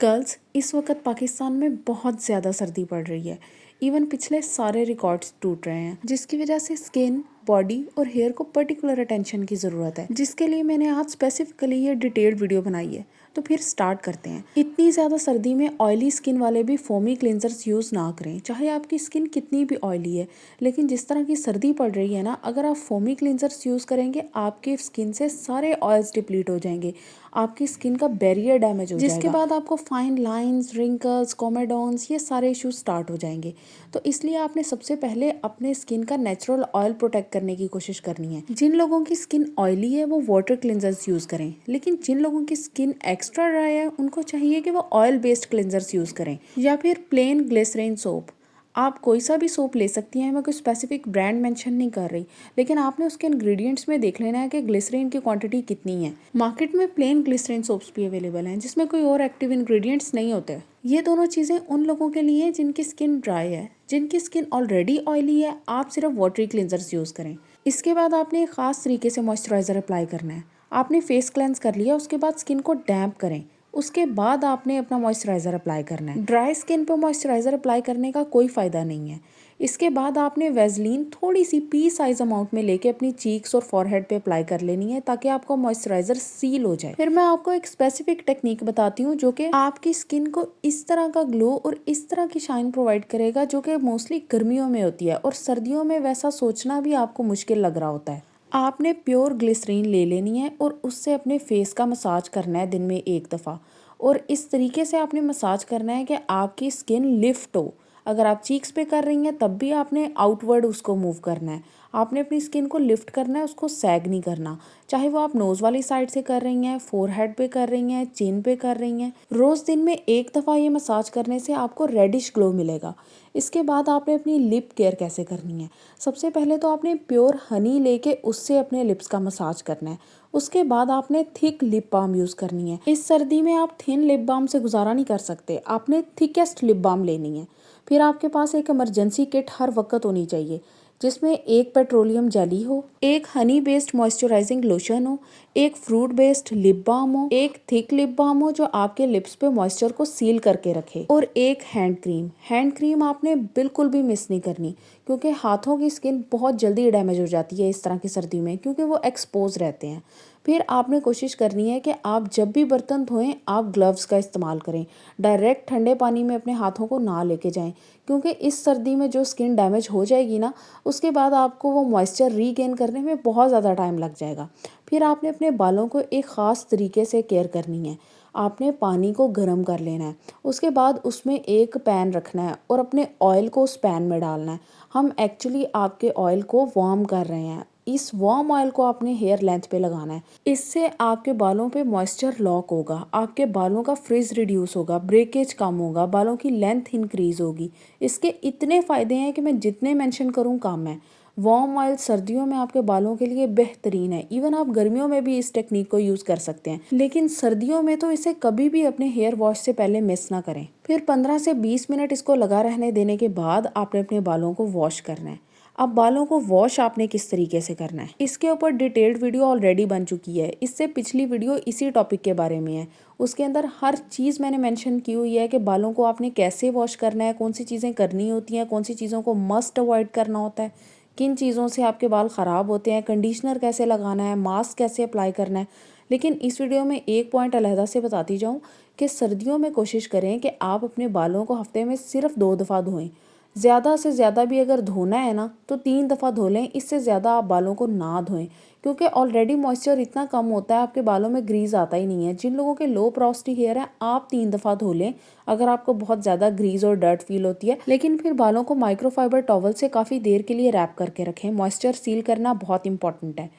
Girls, इस वक्त पाकिस्तान में बहुत ज़्यादा सर्दी पड़ रही है। इवन पिछले सारे रिकॉर्ड्स टूट रहे हैं, जिसकी वजह से स्किन, बॉडी और हेयर को पर्टिकुलर अटेंशन की ज़रूरत है, जिसके लिए मैंने आज स्पेसिफिकली ये डिटेल्ड वीडियो बनाई है। तो फिर स्टार्ट करते हैं। इतनी ज़्यादा सर्दी में ऑयली स्किन वाले भी फोमी क्लिनजर्स यूज़ ना करें, चाहे आपकी स्किन कितनी भी ऑयली है। लेकिन जिस तरह की सर्दी पड़ रही है ना, अगर आप फोमी क्लिनजर्स यूज़ करेंगे, आपकी स्किन से सारे ऑयल्स डिप्लीट हो जाएंगे, आपकी स्किन का बैरियर डैमेज हो जाएगा, जिसके बाद आपको फाइन लाइंस, रिंकल्स, कोमेडॉन्स, ये सारे इश्यूज स्टार्ट हो जाएंगे। तो इसलिए आपने सबसे पहले अपने स्किन का नेचुरल ऑयल प्रोटेक्ट करने की कोशिश करनी है। जिन लोगों की स्किन ऑयली है वो वाटर क्लिनजर्स यूज़ करें, लेकिन जिन लोगों की स्किन एक्स्ट्रा ड्राई है उनको चाहिए कि वो ऑयल बेस्ड क्लिनजर्स यूज़ करें या फिर प्लेन ग्लिसरीन सोप। आप कोई सा भी सोप ले सकती हैं, मैं कोई स्पेसिफिक ब्रांड मेंशन नहीं कर रही, लेकिन आपने उसके इंग्रेडिएंट्स में देख लेना है कि ग्लिसरीन की क्वांटिटी कितनी है। मार्केट में प्लेन ग्लिसरीन सोप्स भी अवेलेबल हैं जिसमें कोई और एक्टिव इंग्रेडिएंट्स नहीं होते। ये दोनों चीज़ें उन लोगों के लिए हैं जिनकी स्किन ड्राई है। जिनकी स्किन ऑलरेडी ऑयली है, आप सिर्फ वाटरी क्लिनजर्स यूज़ करें। इसके बाद आपने एक ख़ास तरीके से मॉइस्चराइज़र अप्लाई करना है। आपने फेस क्लेंस कर लिया, उसके बाद स्किन को डैम्प करें, उसके बाद आपने अपना मॉइस्चराइज़र अप्लाई करना है। ड्राई स्किन पर मॉइस्चराइज़र अप्लाई करने का कोई फ़ायदा नहीं है। इसके बाद आपने वेजलीन थोड़ी सी पी साइज अमाउंट में लेके अपनी चीक्स और फॉरहेड पे अप्लाई कर लेनी है, ताकि आपका मॉइस्चराइज़र सील हो जाए। फिर मैं आपको एक स्पेसिफिक टेक्निक बताती हूँ जो कि आपकी स्किन को इस तरह का ग्लो और इस तरह की शाइन प्रोवाइड करेगा, जो कि मोस्टली गर्मियों में होती है और सर्दियों में वैसा सोचना भी आपको मुश्किल लग रहा होता है। आपने प्योर ग्लिसरीन ले लेनी है और उससे अपने फेस का मसाज करना है दिन में एक दफ़ा, और इस तरीके से आपने मसाज करना है कि आपकी स्किन लिफ्ट हो। अगर आप चीक्स पे कर रही हैं तब भी आपने आउटवर्ड उसको मूव करना है। आपने अपनी स्किन को लिफ्ट करना है, उसको सैग नहीं करना। चाहे वो आप नोज़ वाली साइड से कर रही हैं, फोरहेड पे कर रही हैं, चिन पे कर रही हैं, रोज़ दिन में एक दफ़ा ये मसाज करने से आपको रेडिश ग्लो मिलेगा। इसके बाद आपने अपनी लिप केयर कैसे करनी है। सबसे पहले तो आपने प्योर हनी लेके उससे अपने लिप्स का मसाज करना है। उसके बाद आपने थिक लिप बाम यूज़ करनी है। इस सर्दी में आप थिन लिप बाम से गुजारा नहीं कर सकते, आपने थिकेस्ट लिप बाम लेनी है। फिर आपके पास एक इमरजेंसी किट हर वक्त होनी चाहिए, जिसमें एक पेट्रोलियम जेली हो, एक हनी बेस्ड मॉइस्चराइजिंग लोशन हो, एक फ्रूट बेस्ड लिप बाम हो, एक थिक लिप बाम हो जो आपके लिप्स पे मॉइस्चर को सील करके रखे, और एक हैंड क्रीम। हैंड क्रीम आपने बिल्कुल भी मिस नहीं करनी, क्योंकि हाथों की स्किन बहुत जल्दी डैमेज हो जाती है इस तरह की सर्दी में, क्योंकि वो एक्सपोज रहते हैं। फिर आपने कोशिश करनी है कि आप जब भी बर्तन धोएं आप ग्लव्स का इस्तेमाल करें। डायरेक्ट ठंडे पानी में अपने हाथों को ना लेके जाएं, क्योंकि इस सर्दी में जो स्किन डैमेज हो जाएगी ना, उसके बाद आपको वो मॉइस्चर रीगेन करने में बहुत ज़्यादा टाइम लग जाएगा। फिर आपने अपने बालों को एक ख़ास तरीके से केयर करनी है। आपने पानी को गर्म कर लेना है, उसके बाद उसमें एक पैन रखना है और अपने ऑयल को उस पैन में डालना है। हम एक्चुअली आपके ऑयल को वार्म कर रहे हैं। इस वार्म ऑयल को आपने हेयर लेंथ पे लगाना है। इससे आपके बालों पे मॉइस्चर लॉक होगा, आपके बालों का फ्रिज रिड्यूस होगा, ब्रेकेज कम होगा, बालों की लेंथ इंक्रीज होगी। इसके इतने फ़ायदे हैं कि मैं जितने मेंशन करूँ कम है। वार्म ऑयल सर्दियों में आपके बालों के लिए बेहतरीन है। इवन आप गर्मियों में भी इस टेक्निक को यूज़ कर सकते हैं, लेकिन सर्दियों में तो इसे कभी भी अपने हेयर वॉश से पहले मिस ना करें। फिर 15 से 20 मिनट इसको लगा रहने देने के बाद आपने अपने बालों को वॉश करना है। अब बालों को वॉश आपने किस तरीके से करना है, इसके ऊपर डिटेल्ड वीडियो ऑलरेडी बन चुकी है। इससे पिछली वीडियो इसी टॉपिक के बारे में है, उसके अंदर हर चीज़ मैंने मेंशन की हुई है कि बालों को आपने कैसे वॉश करना है, कौन सी चीज़ें करनी होती हैं, कौन सी चीज़ों को मस्ट अवॉइड करना होता है, किन चीज़ों से आपके बाल ख़राब होते हैं, कंडीशनर कैसे लगाना है, मास्क कैसे अप्लाई करना है। लेकिन इस वीडियो में एक पॉइंट अलहदा से बताती जाऊँ कि सर्दियों में कोशिश करें कि आप अपने बालों को हफ्ते में सिर्फ 2 दफ़ा धोएं। ज़्यादा से ज़्यादा भी अगर धोना है ना तो 3 दफ़ा धो लें, इससे ज़्यादा आप बालों को ना धोएं, क्योंकि ऑलरेडी मॉइस्चर इतना कम होता है, आपके बालों में ग्रीस आता ही नहीं है। जिन लोगों के लो पोरोसिटी हेयर है आप 3 दफ़ा धो लें अगर आपको बहुत ज़्यादा ग्रीस और डर्ट फील होती है। लेकिन फिर बालों को माइक्रोफाइबर टॉवल से काफ़ी देर के लिए रैप करके रखें, मॉइस्चर सील करना बहुत इंपॉर्टेंट है।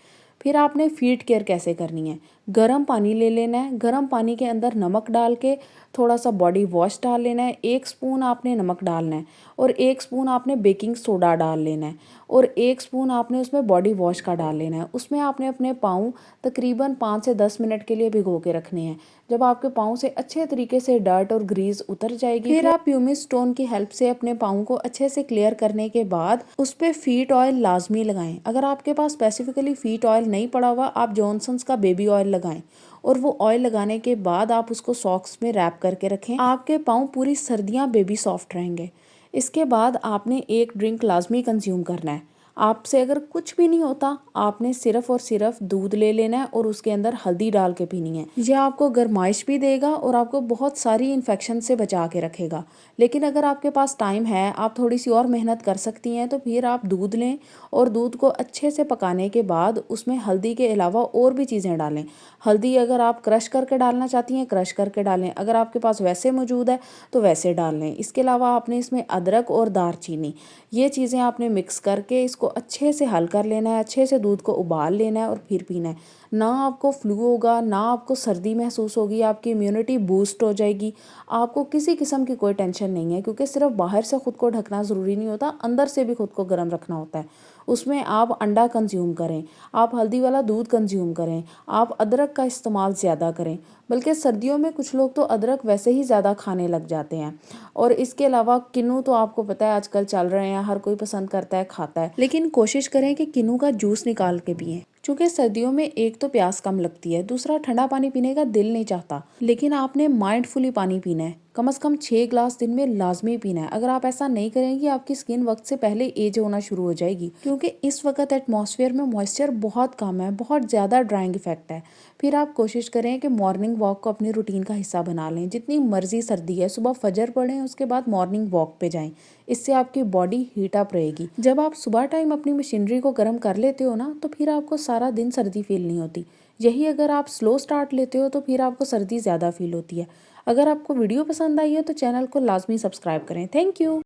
फिर आपने फीट केयर कैसे करनी है। गर्म पानी ले लेना है, गर्म पानी के अंदर नमक डाल के थोड़ा सा बॉडी वॉश डाल लेना है। 1 स्पून आपने नमक डालना है और 1 स्पून आपने बेकिंग सोडा डाल लेना है और 1 स्पून आपने उसमें बॉडी वॉश का डाल लेना है। उसमें आपने अपने पाँव तकरीबन 5 से 10 मिनट के लिए भिगो के रखने हैं। जब आपके पाँव से अच्छे तरीके से डर्ट और ग्रीस उतर जाएगी, फिर आप प्यूमिस स्टोन की हेल्प से अपने पाँव को अच्छे से क्लियर करने के बाद उस पर फीट ऑयल लाजमी लगाएं। अगर आपके पास स्पेसिफिकली फीट ऑयल नहीं पड़ा हुआ, आप जॉनसन्स का बेबी ऑयल लगाएं और वो ऑयल लगाने के बाद आप उसको सॉक्स में रैप करके रखें। आपके पाँव पूरी सर्दियाँ बेबी सॉफ्ट रहेंगे। इसके बाद आपने एक ड्रिंक लाजमी कंज्यूम करना है। आपसे अगर कुछ भी नहीं होता, आपने सिर्फ और सिर्फ दूध ले लेना है और उसके अंदर हल्दी डाल के पीनी है। यह आपको गर्माइश भी देगा और आपको बहुत सारी इन्फेक्शन से बचा के रखेगा। लेकिन अगर आपके पास टाइम है, आप थोड़ी सी और मेहनत कर सकती हैं, तो फिर आप दूध लें और दूध को अच्छे से पकाने के बाद उसमें हल्दी के अलावा और भी चीज़ें डालें। हल्दी अगर आप क्रश करके डालना चाहती हैं, क्रश करके डालें। अगर आपके पास वैसे मौजूद है तो वैसे डाल लें। इसके अलावा आपने इसमें अदरक और दालचीनी, ये चीज़ें आपने मिक्स करके इसको अच्छे से हल कर लेना है। अच्छे से दूध को उबाल लेना है और फिर पीना है। ना आपको फ्लू होगा, ना आपको सर्दी महसूस होगी, आपकी इम्यूनिटी बूस्ट हो जाएगी। आपको किसी किस्म की कोई टेंशन नहीं है, क्योंकि सिर्फ बाहर से खुद को ढकना ज़रूरी नहीं होता, अंदर से भी खुद को गर्म रखना होता है। उसमें आप अंडा कंज्यूम करें, आप हल्दी वाला दूध कंज्यूम करें, आप अदरक का इस्तेमाल ज़्यादा करें। बल्कि सर्दियों में कुछ लोग तो अदरक वैसे ही ज़्यादा खाने लग जाते हैं। और इसके अलावा किन्नू तो आपको पता है आजकल चल रहे हैं, हर कोई पसंद करता है, खाता है। लेकिन कोशिश करें कि किन्नू का जूस निकाल के पिएं, क्योंकि सर्दियों में एक तो प्यास कम लगती है, दूसरा ठंडा पानी पीने का दिल नहीं चाहता। लेकिन आपने माइंडफुली पानी पीना है, कम से कम 6 ग्लास दिन में लाजमी पीना है। अगर आप ऐसा नहीं करेंगी, आपकी स्किन वक्त से पहले एज होना शुरू हो जाएगी, क्योंकि इस वक्त एटमॉस्फेयर में मॉइस्चर बहुत कम है, बहुत ज़्यादा ड्राइंग इफेक्ट है। फिर आप कोशिश करें कि मॉर्निंग वॉक को अपनी रूटीन का हिस्सा बना लें। जितनी मर्जी सर्दी है, सुबह फजर पढ़ें, उसके बाद मॉर्निंग वॉक पे जाएं। इससे आपकी बॉडी हीट अप रहेगी। जब आप सुबह टाइम अपनी मशीनरी को गर्म कर लेते हो ना, तो फिर आपको सारा दिन सर्दी फील नहीं होती। यही अगर आप स्लो स्टार्ट लेते हो तो फिर आपको सर्दी ज़्यादा फील होती है। अगर आपको वीडियो पसंद आई है तो चैनल को लाजमी सब्सक्राइब करें। Thank you.